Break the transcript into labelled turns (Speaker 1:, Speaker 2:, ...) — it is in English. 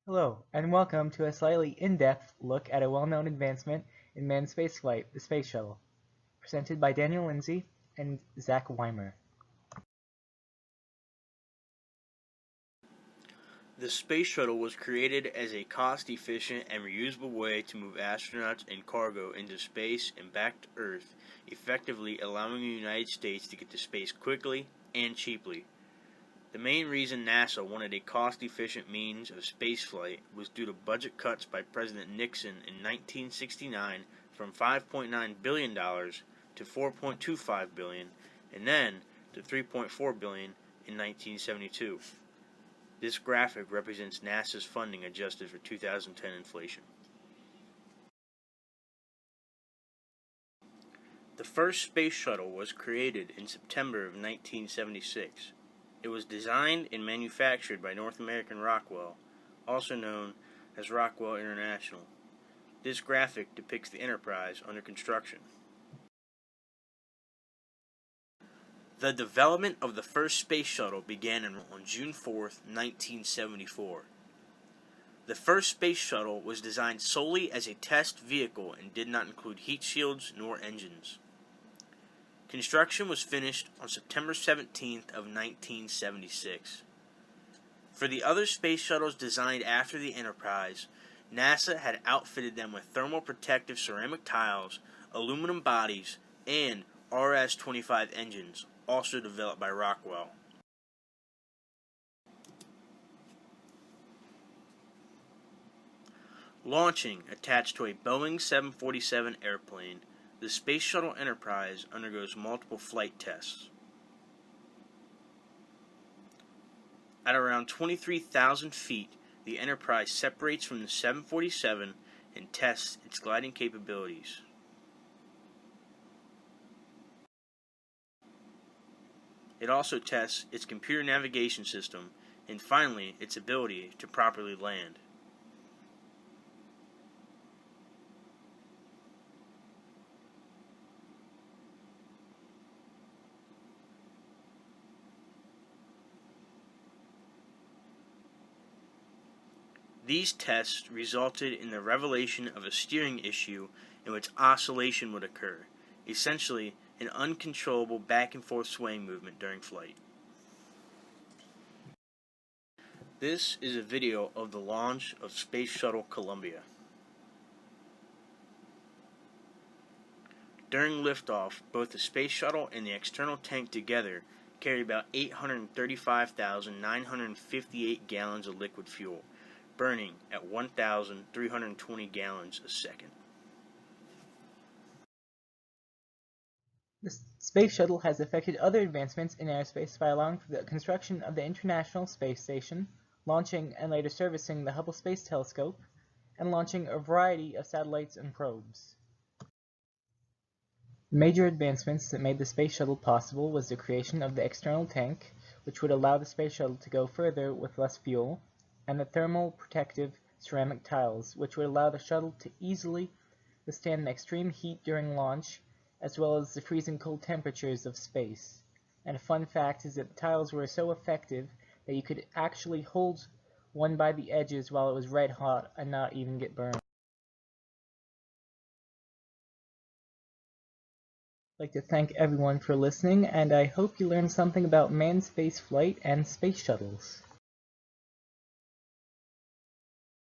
Speaker 1: Hello, and welcome to a slightly in-depth look at a well-known advancement in manned spaceflight, the Space Shuttle, presented by Daniel Lindsay and Zack Wymer.
Speaker 2: The Space Shuttle was created as a cost-efficient and reusable way to move astronauts and cargo into space and back to Earth, effectively allowing the United States to get to space quickly and cheaply. The main reason NASA wanted a cost-efficient means of spaceflight was due to budget cuts by President Nixon in 1969 from $5.9 billion to $4.25 billion, and then to $3.4 billion in 1972. This graphic represents NASA's funding adjusted for 2010 inflation. The first space shuttle was created in September of 1976. It was designed and manufactured by North American Rockwell, also known as Rockwell International. This graphic depicts the Enterprise under construction. The development of the first space shuttle began on June 4, 1974. The first space shuttle was designed solely as a test vehicle and did not include heat shields nor engines. Construction was finished on September 17th of 1976. For the other space shuttles designed after the Enterprise, NASA had outfitted them with thermal protective ceramic tiles, aluminum bodies, and RS-25 engines, also developed by Rockwell. Launching attached to a Boeing 747 airplane, the Space Shuttle Enterprise undergoes multiple flight tests. At around 23,000 feet, the Enterprise separates from the 747 and tests its gliding capabilities. It also tests its computer navigation system and finally its ability to properly land. These tests resulted in the revelation of a steering issue in which oscillation would occur, essentially an uncontrollable back-and-forth swaying movement during flight. This is a video of the launch of Space Shuttle Columbia. During liftoff, both the Space Shuttle and the external tank together carried about 835,958 gallons of liquid fuel, burning at 1,320 gallons a second.
Speaker 1: The Space Shuttle has affected other advancements in aerospace by allowing for the construction of the International Space Station, launching and later servicing the Hubble Space Telescope, and launching a variety of satellites and probes. The major advancements that made the Space Shuttle possible was the creation of the external tank, which would allow the Space Shuttle to go further with less fuel, and the thermal protective ceramic tiles, which would allow the shuttle to easily withstand the extreme heat during launch, as well as the freezing cold temperatures of space. And a fun fact is that the tiles were so effective that you could actually hold one by the edges while it was red hot and not even get burned. I'd like to thank everyone for listening, and I hope you learned something about manned space flight and space shuttles.